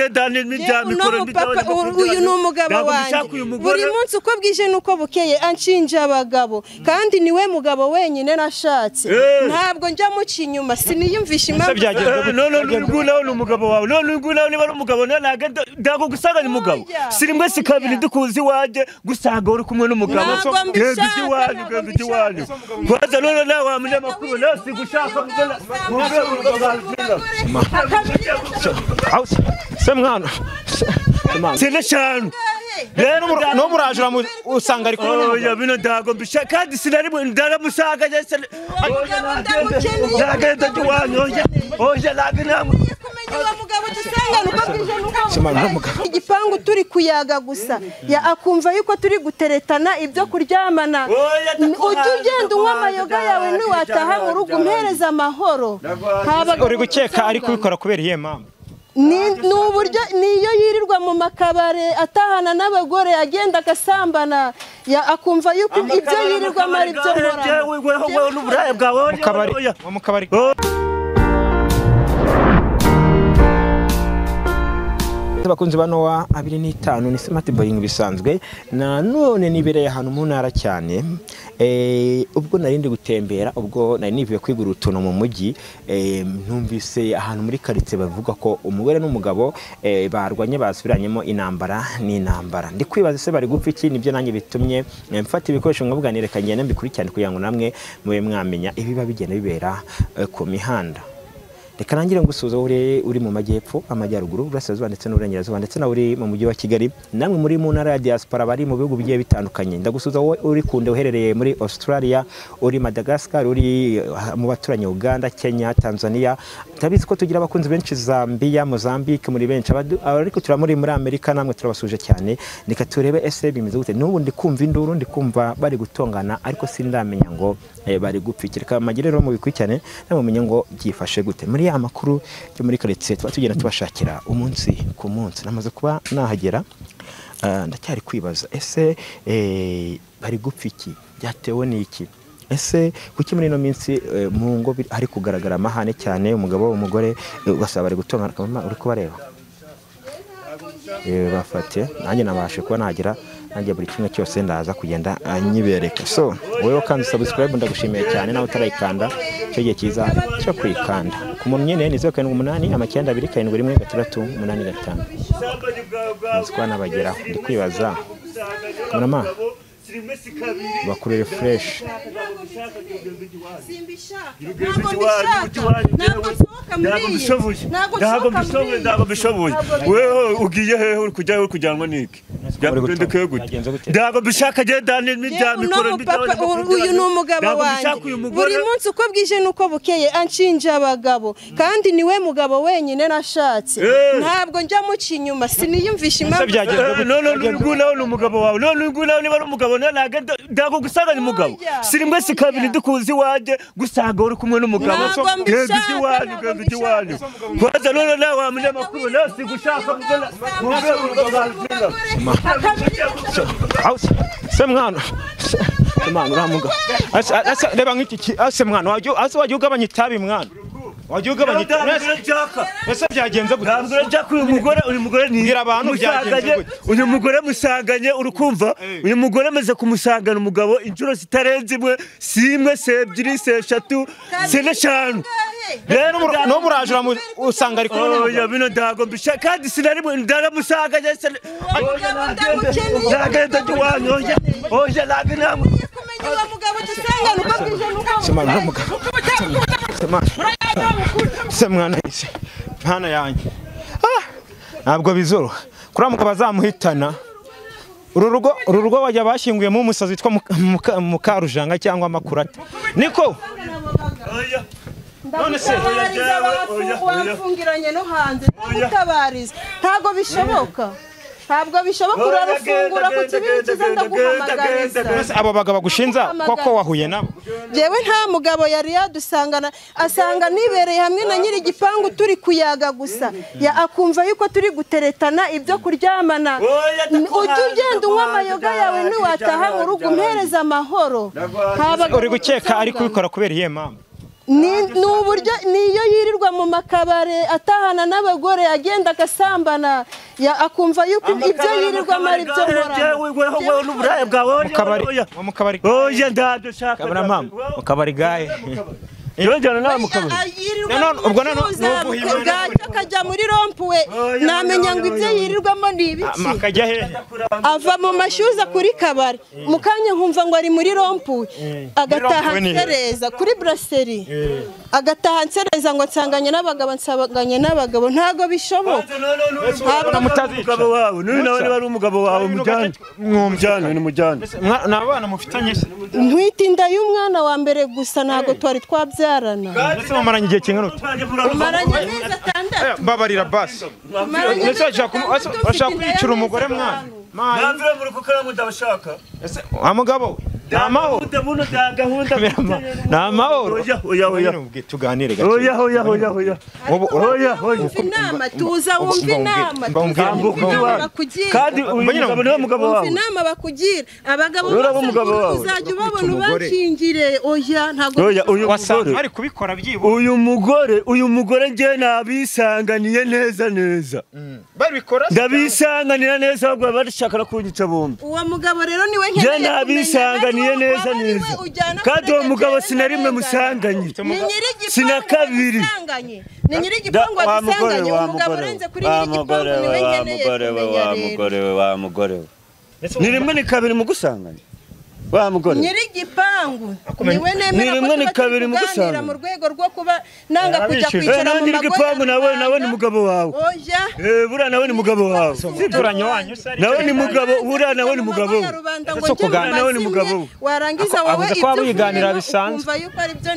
gedane n'ibyamikoro uyu ni umugabo wanjye buri munsi uko bwije nuko bukeye anshinja abagabo kandi niwe mugabo wenyine nashatse ntabwo njya muca inyuma siniyumvisha impamvu none umugabo wawe none niba ari umugabo ntabwo gusanganya umugabo sirimwe si kabiri dukuzi waje gusanga uri kumwe n'umugabo genda iwanyu kwaza none nawe wamenya amakuru nawe sigushaka se mwana sene shanu no murajura usanga ari oya bino ndago mbisha kandi sinari ndaramusaga yese nagenda juwanyu oya lagina igipangu turi kuyaga gusa ya akumva yuko turi guteretana ibyo kuryamana ugenda unywa amayoga yawe niwataha mu rugo umpereza amahoro uri gukeka ari kubikora kubera iyihe mpamvu ni uburyo niyo yirirwa mu makabare atahana n'abagore agenda agasambana akumva yuko ibyo yirirwa ari byo mu kabari bakunzi bano wa 25 ni smart boying bisanzwe na none nibereye ahantu mu ntara cyane ubwo narindi gutembera ubwo nari nivuye kwigura utuntu mu mujyi ntumvise ahantu muri quartier bavuga ko umugore n'umugabo barwanye basubiranyemo inambara ndi kwibaza se bari gupfa iki nibyo nanjye bitumye mfata ibikoresho ngobuganire kagenda mbikurikirane kugira ngo namwe mube mwamenya ibiba bigenda bibera ku mihanda. Reka nangire ngusuza uri mu majyepfo amajyaruguru burasirazuba ndetse n'uburengerazuba ndetse na uri mu mujyi wa Kigali namwe muri mu ntara ya diaspora bari mu bihugu bigiye bitandukanye ndagusuza wowe uri kunde uherereye muri Australia uri Madagascar uri mu baturanye Uganda Kenya Tanzania tabizi ko tugira abakunzi benshi Zambia Mozambique muri benshi ariko turamuri muri Amerika namwe turabasuje cyane nika turebe ese bimeze gute n'ubu ndi kumva induru ndi kumva bari gutongana ariko sindamenya ngo bari gupfikira amagirero mu bikurikirane namumenye ngo gifashe gute muri amakuru cyo muri quartier tugenda tubashakira umunsi ku munsi namaze kuba nahagera ndacyari kwibaza ese bari gupfiki byatewe n'iki ese kuki muri no minsi mu ngo hari kugaragara amahane cyane umugabo umugore ugasaba bari gutongana kama uri kubareba bafate nanjye nabashe kuba nagera nanjye buri kimwe cyose ndaza kugenda anyibereka so wewe kandi subscribe ndagushimiye cyane nawe utarayikanda cyo gihe kiza cyo kwikanda ku muntu nyene ni 08 amacyenda 271 nzikwa nabageraho ndi kwibaza mama bakuru refresh ntabwo bishoboye wewe ugiye hehe uri kujya kujyanwa niki byakugende gute ntabwo bishaka gedane n'ibyamikoro uyu ni umugabo wanjye buri munsi uko bwije nuko bukeye anshinja abagabo kandi niwe mugabo wenyine nashatse ntabwo njya muca inyuma siniyumvisha impamvu none umugabo wawe none niba ari umugabo ntabwo gusanganya umugabo sirimwe si kabiri dukuzi waje gusanga uri kumwe n'umugabo genda iwanyu kwaza none nawe wamenya amakuru nawe sigushaka se mwana uramuga reba nk'iki ase mwana wajya ugabanya itabi mwana wajya ugabanya itabi ese byagenze gute ntabwo njya ku uyu mugore ngira abantu byagenze gute uyu mugore musanganye urukumva uyu mugore amaze kumusangana umugabo inshuro zitarenze imwe si imwe se ebyiri se eshatu se n'eshanu no murajura usanga ari kumwe oya bino ndago mbisha kandi sinari ndaramusaga yese nagenda juwanyu oya lagina mugabo dusangana uko bwije nuko se mwana ise mpana yanjye ntabwo bizoro kuramuka bazamuhitana uru rugo wajya bashyinguyemo umusazi witwa Mukarujanga cyangwa Makurata niko none se wafungiranye no hanze utabariza ntago bishoboka urarufungura ku kibiri kiza ndaguhamagariza abo bagabo bagushinza koko wahuye nabo jewe nta mugabo yari yadusangana asanga nibereye hamwe na nyiri igipangu turi kuyaga gusa akumva yuko turi guteretana ibyo kuryamana ugenda unywa amayoga yawe niwataha mu rugo umpereza amahoro uri gukeka ari kubikora kubera iyihe mpamvu ni uburyo niyo yirirwa mu makabare atahana n'abagore agenda agasambana akumva yuko ibyo yirirwa ari byo nkora mu kabari oya ndabyo shaka mu kabari gaye yonjana nawe mu kabari ubwo n'ubuhimana akajya muri rompuwe namenya ngo ibyo yirirwamo ni ibiki akajya he ava mu mashyuza kuri kabari mu kanya nkumva ngo ari muri rompuwe agataha nsereza kuri brasserie agataha nsereza ngo nsanganye n'abagabo ntago bishoboka umugabo wawe nawe bari umugabo wawe mujyane n'abana mufitanye se ntwite inda y'umwana wa mbere gusa ntago twari twabyarana ndetse mumaranye igihe kingana ute umaranye neza atandatu babarira basi ndetse ashaka kwicira umugore mwana navira muri kukara mudabashaka amugabo namahoro namahoro oya tuganire gato oya inama tuza wumva inama kandi uyu mugabo wawe inama bakugira abagabo uzajya ubabona ubakingire oya ntago wasanga ari kubikora byibo uyu mugore ngiye nabisanganiye neza babikora ndabisanganira neza ahubwo barashaka kunyica bombi uwo mugabo rero niwe nkeneye nabisanganiye neza kandi uwo mugabo sinarimwe musanganye sina kabiri ni nyiri igipangu wadusanganye umugabo urenze kuri nyiri igipangu niwe nkeneye kumenya wa mugore ni rimwe ni kabiri mu gusanganya wa mugore nyiri igipangu niwe nemera ko tuganira mu rwego rwo kuba nanga kujya kwicara mu nyiri igipangu nawe ni mugabo wawe oya bura nawe ni mugabo wawe situranye wanyu nawe ni mugabo bura nawe ni mugabo so kuganira nawe ni mugabo warangiza wowe ibyo biganira bisanzwe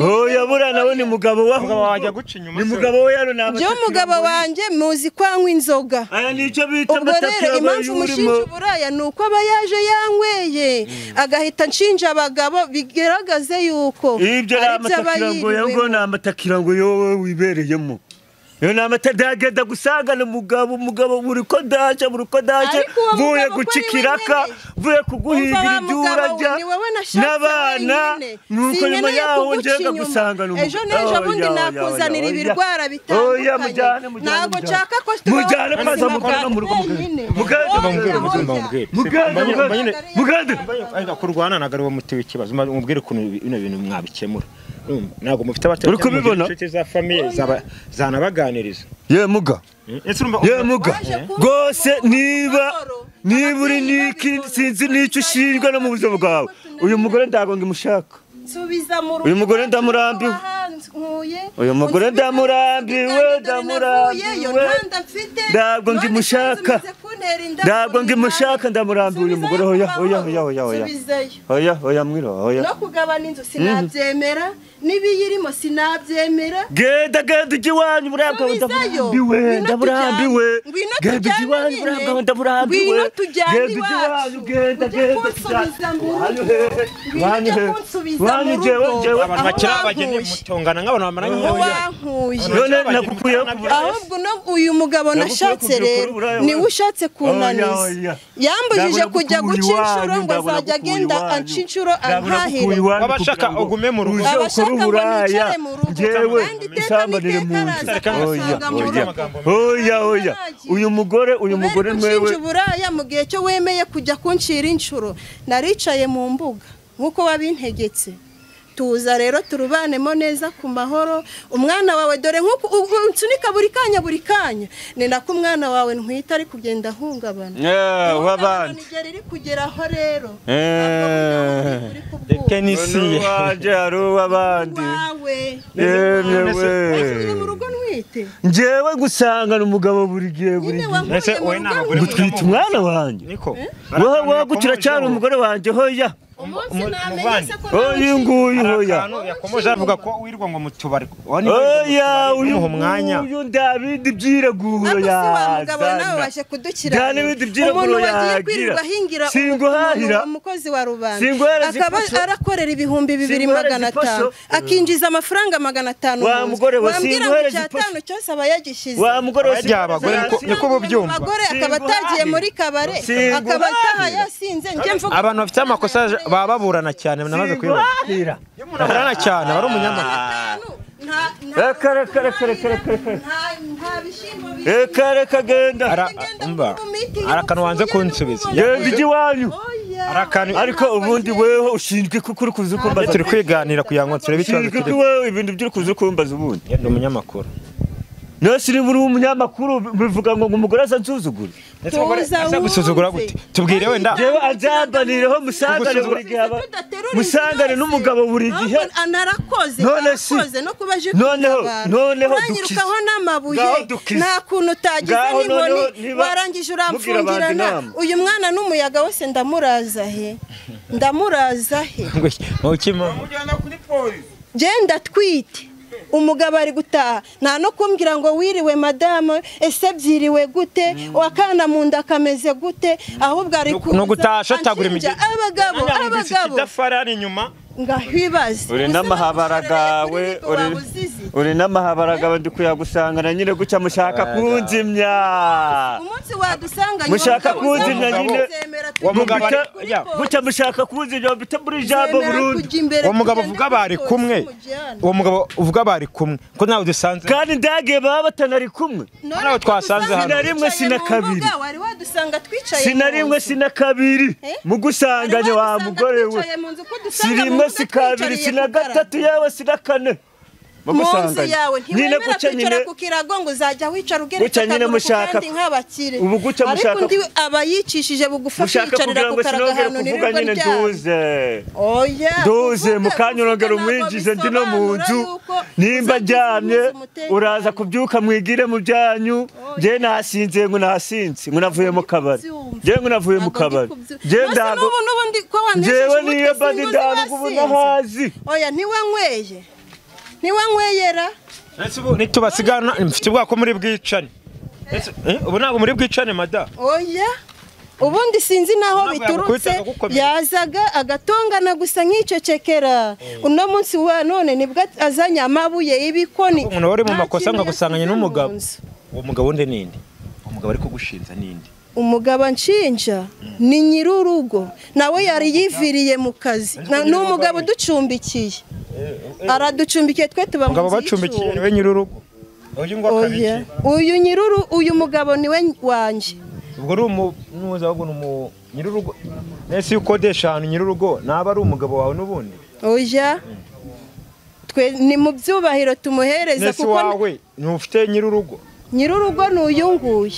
oya bura nawe ni mugabo wawe wajya guca inyuma ni mugabo we yaro naba byo mugabo wanje muzi kwanywa inzoga aya nicyo bita amatapiro impamvu mushinja uburaya nuko aba yaje yanyweye agahita nshinja abagabo bigaragaze yuko ibyo ngo namatakira ngo yowe wibereyemo yo namatadagenda gusangana umugabo buri ko daca vuye gucikiraka vuye kuguhigira ibyurajya n'abana nuko nyuma yaho njega gusangana ejo nejo bundi nakuzanira ibirwara bitandukanye ntago nshaka ko mujyane kwaza mu rugo mugande kurwana nagari wo muti w'ikibazo umubwire ukuntu bino bintu mwabikemura ntago mufite uri kubibona inshuti za famille zanabaganiriza ye muga rwose niba uri niki sinzi n'icyo ushinjwa no mu buzima bwawe uyu mugore ndago ngimushaka uyu mugore ndamurambiwe uyu mugore ndamurambiwe ntabwo ngimushaka ndamurambiwe uyu mugore oya mwiro oya no kugabana inzu sinabyemera n'ibiyirimo sinabyemera genda ujye iwanyu ndamurambiwe genda ujye iwanyu ndamurambiwe wanyu jewe abantu bakira bagende mutongana nk'abantu bamaranye ahubwo no uyu mugabo nashatse rero niwe ushatse kunaniza yambujije kujya guca inshuro ngo azajya agenda anca inshuro antahire wabashaka ugume mu rugo uburaya jewe isambanire mu oya uyu mugore mwewe uburaya mu gihe cyo wemeye kujya kunshira inshuro naricaye mu mbuga nkuko wabintegetse tuza rero turubanemo neza ku mahoro umwana wawe dore nkuko unsunika buri kanya ni nako umwana wawe ntwita ari kugenda ahungabana wabandi nigera iri kugeraho rero kenisi waje ari wabandi yewe mu rugo ntwite njewe gusangana umugabo buri gihe ese we ntabwo gutwita umwana wanjye niko wowe gukira cyane umugore wanjye hoya nguyu hoya yakomeje avuga ko wirwa ngo mutubari oya uyu ndabindi byireguro yazana n'ibindi byireguro yagira singuhahira umukozi wa rubanda akaba arakorera ibihumbi 2,500 akinjiza amafaranga 500 wa mugore we singuhereza cyatanu cyose aba yagishize wa mugore we abagore niko bubyumva abagore akaba atagiye muri kabare akaba ataha yasinze nje mvuga abantu bafite amakosa baba baburana cyane namaze kuyibona baburana cyane bari umunyamakuru reka genda arakantu wanze kunsubiza genda ujye iwanyu arakantu ariko ubundi weho ushinzwe kuko uri kuza ukumbaza turi kwiganira kugira ngo turebe ikibazo ushinzwe kuko wewe ibintu by'uri kuza ukumbaza ubundi ndi umunyamakuru nose uri umunyamakuru bivuga ngo umugore azansuzugura asa gusuzugura gute tubwire wenda jewe azambanireho musangane buri gihe musangane n'umugabo buri gihe anarakoze no kubaje noneho dukizaho n'amabuye nta kuntu utagize n'inkoni warangije uramfungirana uyu mwana n'umuyaga wose ndamuraza he ukima mujyana kuri polisi genda twite umugabo ari gutaha nta no kumbwira ngo wiriwe madame ese byiriwe gute wakana mu nda kameze gute ahubwo ari no gutasha tagura imije abagabo kidafarani nyuma ngahibaze uri n'amahabara gawe ndikuyagusangana nyine guca mushaka kunzimya umunsi wadusanga mushaka kunzimya nyine guca mushaka kunzimya bita muri jambo Burundi uwo mugabo uvuga bari kumwe ko nawe dusanze kandi ndagiye baba batanari kumwe nawe twasanze hano sinarimwe sinakabiri wari wadusanga twicaye sinarimwe sinakabiri mugusanganye wa mugore we sirimwe sikabiri sinagatatu yawe sinakane Munsi yawe ntiwemera kwicara ku kirago ngo uzajya wicara ugereka kandi nk'abakire ubu guca mushaka ariko ndi abayicishije bugufa kwicarira ku karaga hano nirirwa ryane duze mukanyurongera umwigize ndi no mu nzu nimba njyamye uraza kubyuka mwigire mu byanyu je nasinze ngo navuye mu kabari je ngo navuye mu kabari je ndago jewe niyo bandi ndago ubu nahazi oya ntiwanyweyera nitubasigana mfite ubwako muri bwicane ubu ntabwo muri bwicane mada oya ubundi sinzi naho biturutse yazaga agatongana gusa nk'icecekera uno munsi wa none nibwo azanye amabuye y'ibikoni umuntu wari mu makosa ngo agusanganye n'umugabo uwo mugabo nde ninde umugabo ari kugushinza ninde umugabo nshinja ni nyirurugo nawe yari yiviriye mu kazi ni umugabo ducumbikiye araducumbikiye twe tuba mu mugabo bacumbikiye niwe nyirurugo uyu mugabo niwe wanje ubwo ari umunuza wabwo nyirurugo nese ukodesha ahantu nyirurugo naba ari umugabo wawe n'ubundi oya twe ni mu byubahiro tumuhereza kuko wawe ntufite nyirurugo ni uyu nguyu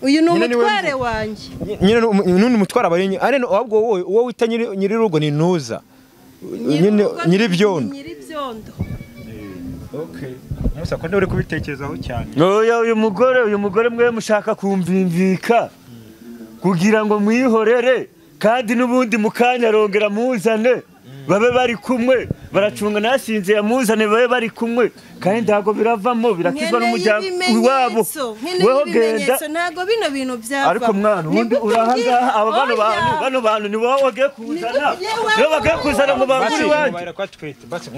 uyu ni umutware wanjye nyine n'undi mutwara abari ahubwo wowe wita nyirurugo ni nuza nyiribyondo musa ko uri kubitekerezaho cyane oya uyu mugore mwe mushaka kumvimvika kugira ngo mwihorere kandi n'ubundi mukanya rongera muzane babe bari kumwe baracunga nasinze yamuzane babe bari kumwe kandi ndago biravamo birakizwa n'umuryango wabo weho genda ntago bino bintu byava ariko mwana ubundi urahangaha aba bano bantu ni wowe wagiye kuzana nibo bagiye kuzana ngo bangure iwanjye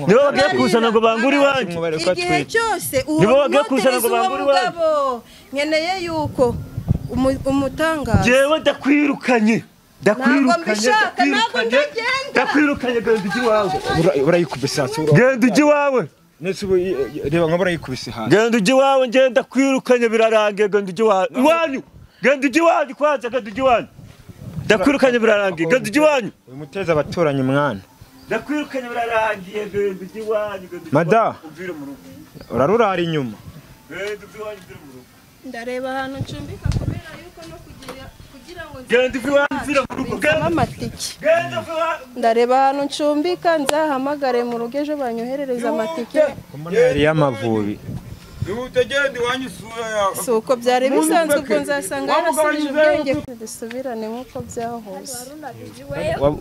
nibo bagiye kuzana ngo bangure iwanjye igihe cyose nibo bagiye kuzana ngo bangure iwanjye nkeneye yuko umutangaza jewe ndakwirukanye ndakwirukanye genda ujye iwawe urayikubisa genda ujye iwawe reba nka barayikubise hasi genda ujye iwawe ngenda kwirukanye birarangiye genda ujye iwanyu genda ujye iwanyu kwanza genda ujye iwanyu ndakwirukanye birarangiye genda ujye iwanyu uyu muteza abaturanyi mwana ndakwirukanye birarangiye genda ujye iwanyu mada urarurara inyuma genda ujye iwanyu uvire mu rugo ndareba ahantu ncumbika kubera yuko no kugira ngo genda ujye iwanyu uvire mu rugo ndareba ahantu ncumbika nzahamagare mu rugo ejo banyoherereza amatike yari y'amavubi utagenda iwanyu isura yawe si uko byari bisanzwe ubwo nzasanga yarasubije ubwenge dusubirane nk'uko byahoze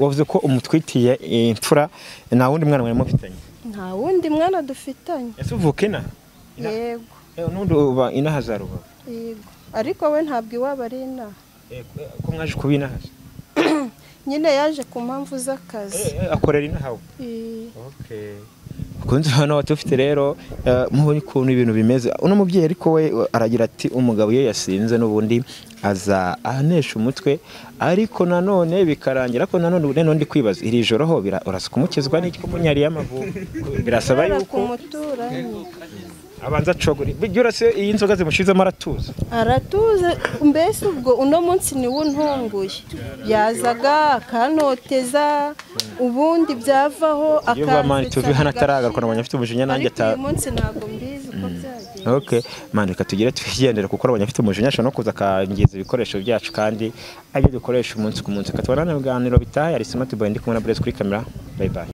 wavuze ko umutwitiye imfura nta wundi mwana mwari mufitanye nta wundi mwana dufitanye ese uvuka yego n'undi uba inaha za Rubavu yego ariko we ntabwo iwaba ari inaha ko mwaje kuba inaha nyine yaje ku mpamvu z'akazi akorera inaha kunze hano watufite rero mubonye ukuntu ibintu bimeze uno mubyeyi ariko we aragira ati umugabo iyo yasinze n'ubundi aza ahanesha umutwe ariko nanone bikarangira ko nanone ndi kwibaza iri joro ho urasa kumukizwa n'iki ko munyari y'amavubi birasaba yuko abanza coguri bigira se iyi nzoga zimushizemo aratuza mbese ubwo uno munsi ni wuntunguye yazaga akanoteza ubundi byavaho akaza tuvi hana taragaruka nabonye afite umujinya nanjye uyu munsi ntabwo mbizi ko byagiye okay man reka tugire twigendera kuko nabonye afite umujinya ashobora no kuza akangiza ibikoresho byacu kandi abyo dukoresha umunsi ku munsi katubana n'ibiganiro bitaha yari Smart Boy ndi kumwe na Blaze kuri kamera bye bye